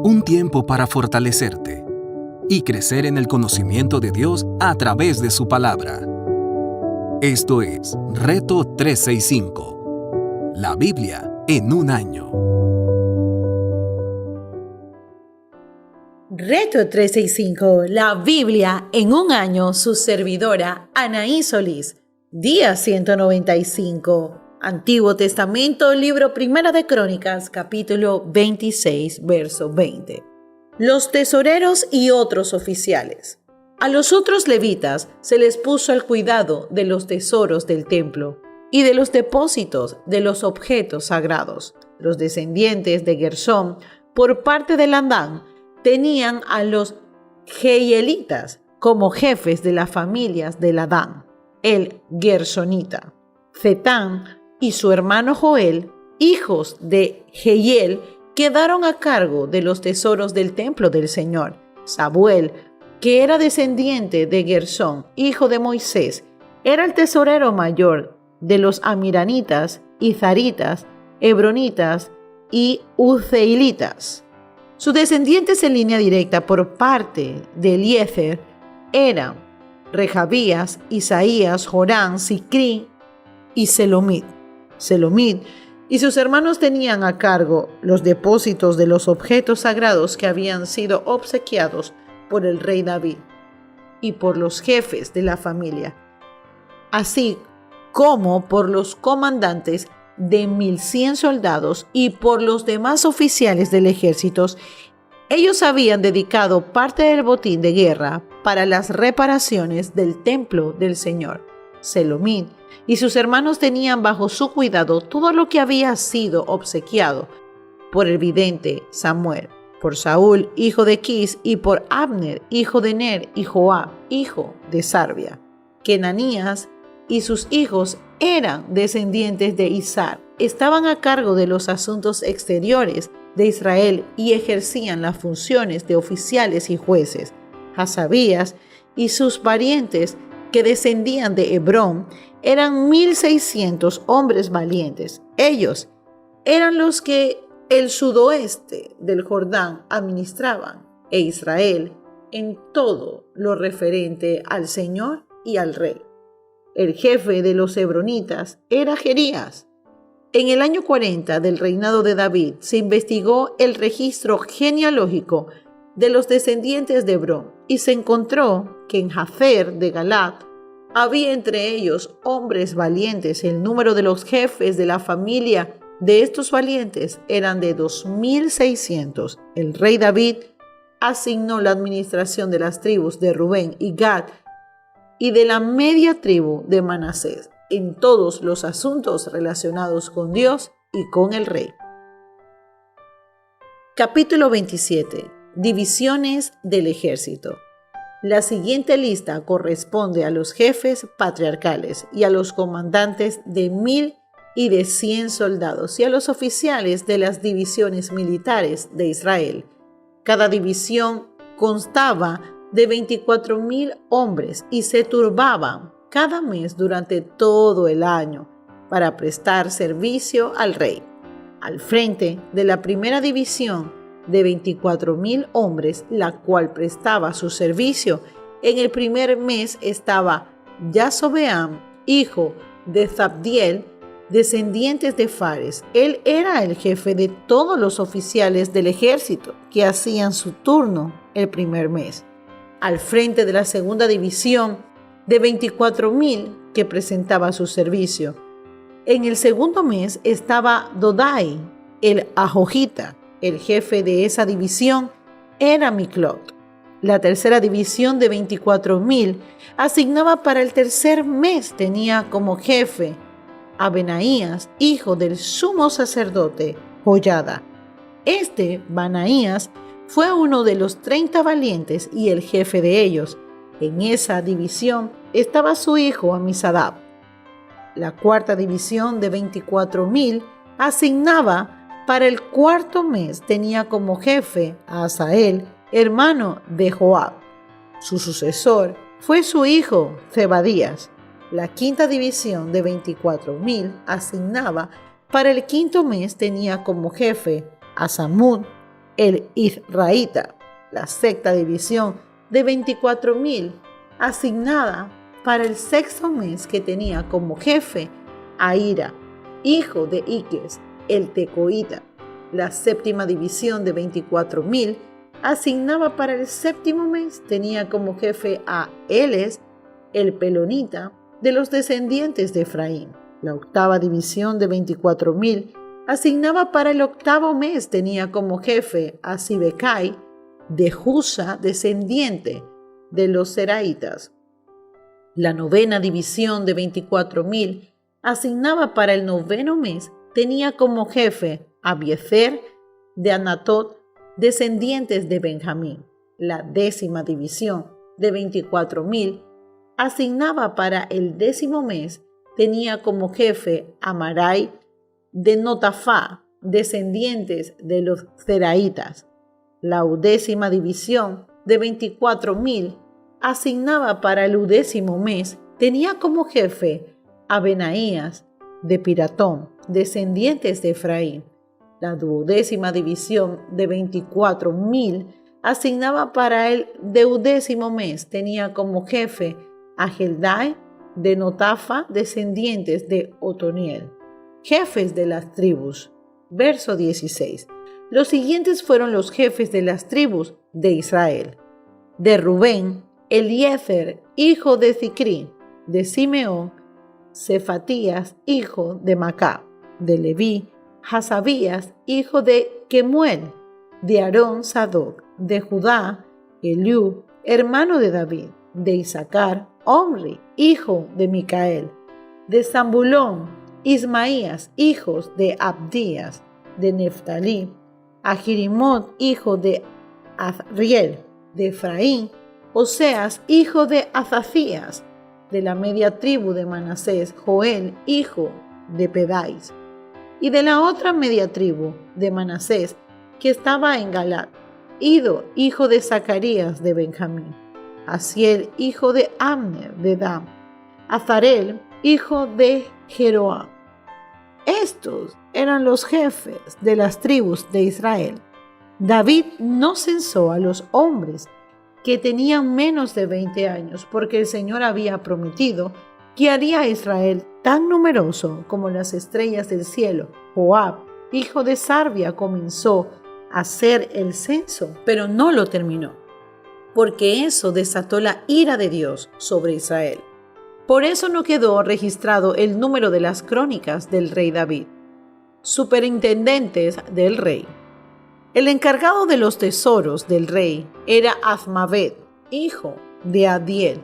Un tiempo para fortalecerte y crecer en el conocimiento de Dios a través de su palabra. Esto es Reto 365, la Biblia en un año. Reto 365, la Biblia en un año, su servidora Anaí Solís. Día 195, Antiguo Testamento, libro Primera de Crónicas, capítulo 26, verso 20. Los tesoreros y otros oficiales. A los otros levitas se les puso el cuidado de los tesoros del templo y de los depósitos de los objetos sagrados. Los descendientes de Gersón, por parte de Landán, tenían a los Jehielitas como jefes de las familias de Ladán, el Gersonita. Zetán y su hermano Joel, hijos de Jehiel, quedaron a cargo de los tesoros del templo del Señor. Samuel, que era descendiente de Gersón, hijo de Moisés, era el tesorero mayor de los amiranitas, izaritas, hebronitas y uzeilitas. Sus descendientes en línea directa por parte de Eliezer eran Rehabías, Isaías, Jorán, Sicrí y Selomit. Selomit y sus hermanos tenían a cargo los depósitos de los objetos sagrados que habían sido obsequiados por el rey David y por los jefes de la familia, así como por los comandantes de 1,100 soldados y por los demás oficiales del ejército. Ellos habían dedicado parte del botín de guerra para las reparaciones del templo del Señor. Selomit y sus hermanos tenían bajo su cuidado todo lo que había sido obsequiado por el vidente Samuel, por Saúl, hijo de Quis, y por Abner, hijo de Ner, y Joab, hijo de Sarvia. Kenanías y sus hijos eran descendientes de Isar, estaban a cargo de los asuntos exteriores de Israel y ejercían las funciones de oficiales y jueces. Hasabías y sus parientes que descendían de Hebrón eran 1,600 hombres valientes. Ellos eran los que el sudoeste del Jordán administraban, e Israel en todo lo referente al Señor y al rey. El jefe de los hebronitas era Jerías. En el año 40 del reinado de David se investigó el registro genealógico de los descendientes de Hebrón y se encontró que en Jazer de Galaad había entre ellos hombres valientes. El número de los jefes de la familia de estos valientes eran de 2,600. El rey David asignó la administración de las tribus de Rubén y Gad y de la media tribu de Manasés en todos los asuntos relacionados con Dios y con el rey. Capítulo 27. Divisiones del ejército. La siguiente lista corresponde a los jefes patriarcales y a los comandantes de 1,000 y de 100 soldados y a los oficiales de las divisiones militares de Israel. Cada división constaba de 24,000 hombres y se turbaban cada mes durante todo el año para prestar servicio al rey. Al frente de la primera división de 24,000 hombres, la cual prestaba su servicio en el primer mes, estaba Yasobeam, hijo de Zabdiel, descendientes de Fares. Él era el jefe de todos los oficiales del ejército que hacían su turno el primer mes. Al frente de la segunda división de 24,000 que presentaba su servicio, en el segundo mes estaba Dodai, el Ahojita. El jefe de esa división era Miclot. La tercera división de 24,000 asignaba para el tercer mes tenía como jefe a Benaías, hijo del sumo sacerdote Joiada. Benaías fue uno de los 30 valientes y el jefe de ellos. En esa división estaba su hijo Amisadab. La cuarta división de 24,000 asignaba para el cuarto mes tenía como jefe a Asael, hermano de Joab. Su sucesor fue su hijo Zebadías. La quinta división de 24,000 asignaba para el quinto mes tenía como jefe a Samud, El Israelita, la sexta división de 24,000, asignada para el sexto mes, que tenía como jefe a Ira, hijo de Iques, el Tecoita. La séptima división de 24,000, asignaba para el séptimo mes, tenía como jefe a Eles, el Pelonita, de los descendientes de Efraín. La octava división de 24,000, asignaba para el octavo mes, tenía como jefe a Sibecai, de Jusa, descendiente de los Zeraitas. La novena división de 24,000, asignaba para el noveno mes, tenía como jefe a Abiezer, de Anatot, descendientes de Benjamín. La décima división de 24,000, asignaba para el décimo mes, tenía como jefe a Marai, de Notafá, descendientes de los Zeraitas. La undécima división de 24,000, asignaba para el undécimo mes, tenía como jefe a Benaías, de Piratón, descendientes de Efraín. La duodécima división de 24,000, asignaba para el duodécimo mes, tenía como jefe a Heldai, de Notafa, descendientes de Otoniel. Jefes de las tribus. Verso 16. Los siguientes fueron los jefes de las tribus de Israel. De Rubén, Eliezer, hijo de Zicrí. De Simeón, Cefatías, hijo de Macá. De Leví, Hasabías, hijo de Kemuel. De Aarón, Sadoc. De Judá, Eliú, hermano de David. De Isaacar, Omri, hijo de Micael. De Zambulón, Ismaías, hijos de Abdías. De Neftalí, Ahirimot, hijo de Azriel. De Efraín, Oseas, hijo de Azazías. De la media tribu de Manasés, Joel, hijo de Pedais. Y de la otra media tribu de Manasés, que estaba en Galat, Ido, hijo de Zacarías de Benjamín. Asiel, hijo de Abner de Dan. Azarel, hijo de Jeroam. Estos eran los jefes de las tribus de Israel. David no censó a los hombres que tenían menos de 20 años, porque el Señor había prometido que haría a Israel tan numeroso como las estrellas del cielo. Joab, hijo de Sarvia, comenzó a hacer el censo, pero no lo terminó, porque eso desató la ira de Dios sobre Israel. Por eso no quedó registrado el número de las crónicas del rey David. Superintendentes del rey. El encargado de los tesoros del rey era Azmavet, hijo de Adiel.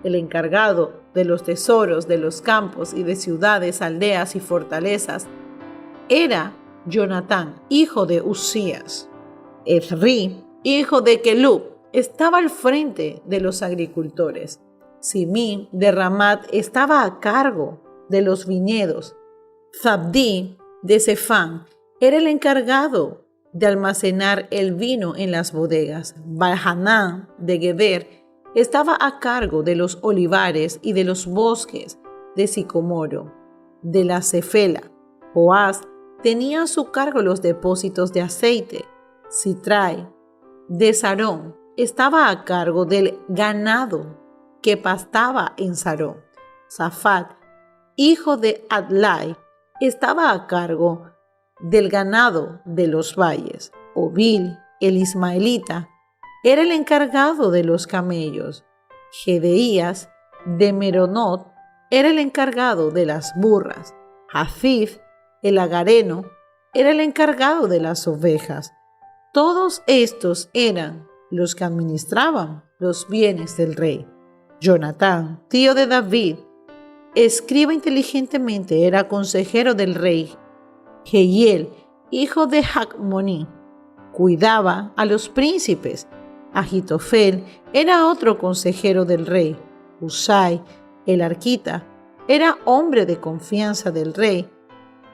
El encargado de los tesoros de los campos y de ciudades, aldeas y fortalezas era Jonatán, hijo de Usías. Ezri, hijo de Kelub, estaba al frente de los agricultores. Simí de Ramat estaba a cargo de los viñedos. Zabdi de Sefán era el encargado de almacenar el vino en las bodegas. Baal-Hanán de Geber estaba a cargo de los olivares y de los bosques de sicomoro. De la Cefela, Joás tenía a su cargo los depósitos de aceite. Sitrai de Sarón estaba a cargo del ganado que pastaba en Sarón. Safat, hijo de Adlai, estaba a cargo del ganado de los valles. Obil, el ismaelita, era el encargado de los camellos. Gedeías de Meronot era el encargado de las burras. Hafif, el agareno, era el encargado de las ovejas. Todos estos eran los que administraban los bienes del rey. Jonatán, tío de David, escriba inteligentemente, era consejero del rey. Jehiel, hijo de Jacmoní, cuidaba a los príncipes. Ahitofel era otro consejero del rey. Usai, el arquita, era hombre de confianza del rey.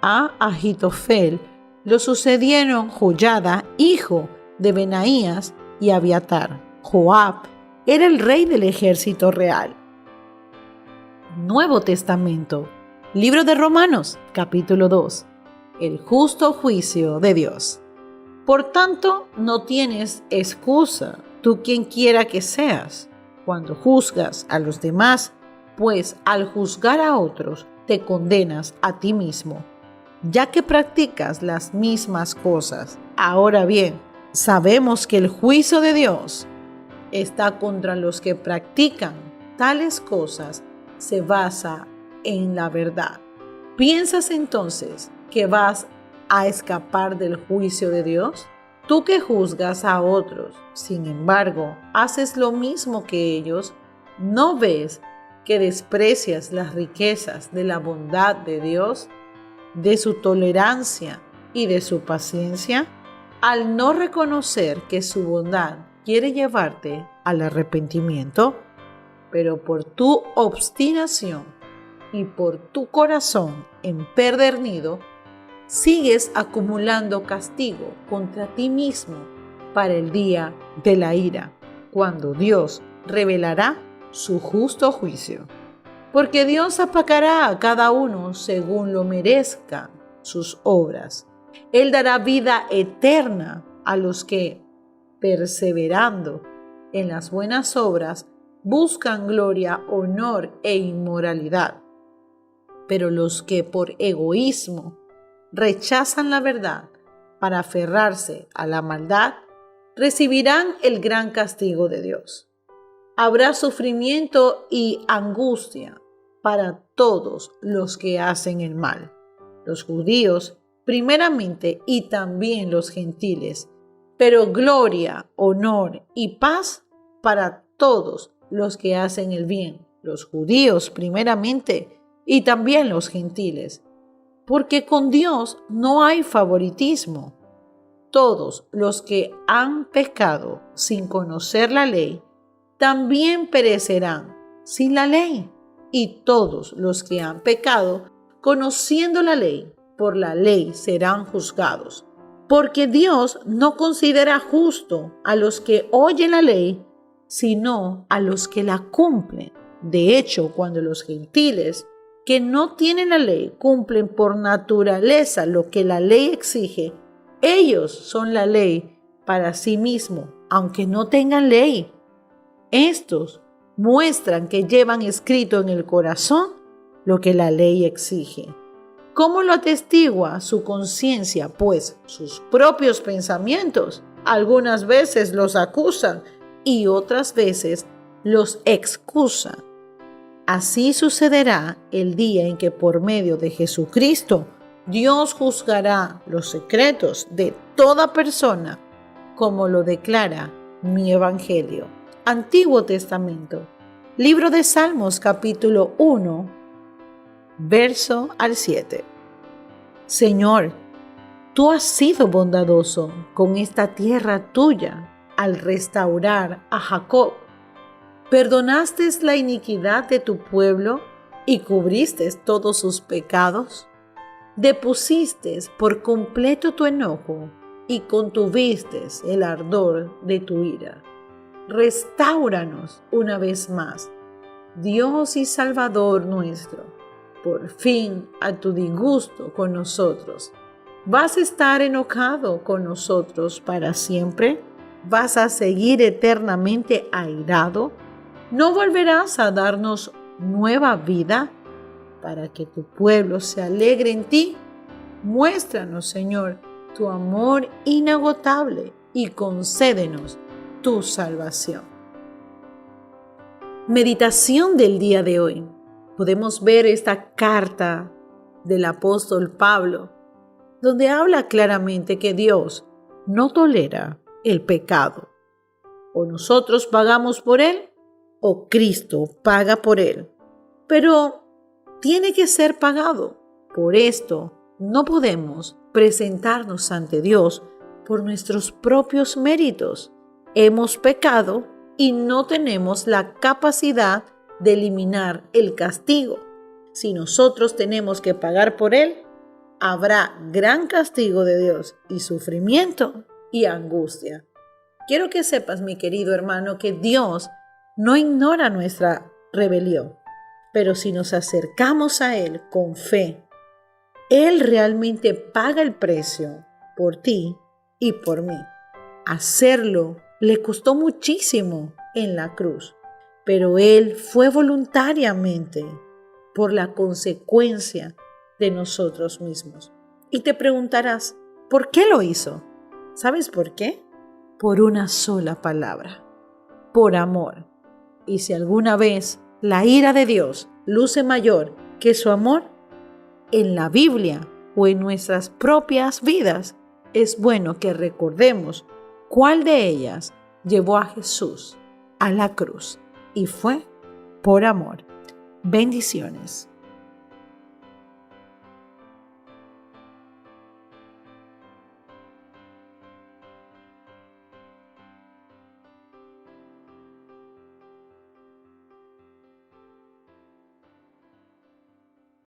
A Ahitofel lo sucedieron Joyada, hijo de Benaías, y Abiatar. Joab era el rey del ejército real. Nuevo Testamento. Libro de Romanos, capítulo 2. El justo juicio de Dios. Por tanto, no tienes excusa, tú quien quiera que seas, cuando juzgas a los demás, pues al juzgar a otros te condenas a ti mismo, ya que practicas las mismas cosas. Ahora bien, sabemos que el juicio de Dios está contra los que practican tales cosas, se basa en la verdad. ¿Piensas entonces que vas a escapar del juicio de Dios? Tú que juzgas a otros, sin embargo, haces lo mismo que ellos, ¿no ves que desprecias las riquezas de la bondad de Dios, de su tolerancia y de su paciencia? Al no reconocer que su bondad quiere llevarte al arrepentimiento, pero por tu obstinación y por tu corazón empedernido, sigues acumulando castigo contra ti mismo para el día de la ira, cuando Dios revelará su justo juicio. Porque Dios apagará a cada uno según lo merezcan sus obras. Él dará vida eterna a los que, perseverando en las buenas obras, buscan gloria, honor e inmoralidad. Pero los que por egoísmo rechazan la verdad para aferrarse a la maldad, recibirán el gran castigo de Dios. Habrá sufrimiento y angustia para todos los que hacen el mal, los judíos primeramente y también los gentiles, pero gloria, honor y paz para todos los que hacen el bien, los judíos primeramente y también los gentiles. Porque con Dios no hay favoritismo. Todos los que han pecado sin conocer la ley, también perecerán sin la ley. Y todos los que han pecado conociendo la ley, por la ley serán juzgados. Porque Dios no considera justo a los que oyen la ley, sino a los que la cumplen. De hecho, cuando los gentiles que no tienen la ley cumplen por naturaleza lo que la ley exige, ellos son la ley para sí mismos, aunque no tengan ley. Estos muestran que llevan escrito en el corazón lo que la ley exige. ¿Cómo lo atestigua su conciencia? Pues sus propios pensamientos algunas veces los acusan y otras veces los excusan. Así sucederá el día en que por medio de Jesucristo Dios juzgará los secretos de toda persona, como lo declara mi Evangelio. Antiguo Testamento, Libro de Salmos, capítulo 1, verso al 7. Señor, tú has sido bondadoso con esta tierra tuya al restaurar a Jacob. ¿Perdonaste la iniquidad de tu pueblo y cubriste todos sus pecados? Depusiste por completo tu enojo y contuviste el ardor de tu ira. Restáuranos una vez más, Dios y Salvador nuestro, por fin a tu disgusto con nosotros. ¿Vas a estar enojado con nosotros para siempre? ¿Vas a seguir eternamente airado? ¿No volverás a darnos nueva vida para que tu pueblo se alegre en ti? Muéstranos, Señor, tu amor inagotable y concédenos tu salvación. Meditación del día de hoy. Podemos ver esta carta del apóstol Pablo, donde habla claramente que Dios no tolera el pecado. O nosotros pagamos por él, o Cristo paga por él. Pero tiene que ser pagado. Por esto no podemos presentarnos ante Dios por nuestros propios méritos. Hemos pecado y no tenemos la capacidad de eliminar el castigo. Si nosotros tenemos que pagar por él, habrá gran castigo de Dios y sufrimiento y angustia. Quiero que sepas, mi querido hermano, que Dios no ignora nuestra rebelión, pero si nos acercamos a Él con fe, Él realmente paga el precio por ti y por mí. Hacerlo le costó muchísimo en la cruz, pero Él fue voluntariamente por la consecuencia de nosotros mismos. Y te preguntarás, ¿por qué lo hizo? ¿Sabes por qué? Por una sola palabra, por amor. Y si alguna vez la ira de Dios luce mayor que su amor, en la Biblia o en nuestras propias vidas, es bueno que recordemos cuál de ellas llevó a Jesús a la cruz y fue por amor. Bendiciones.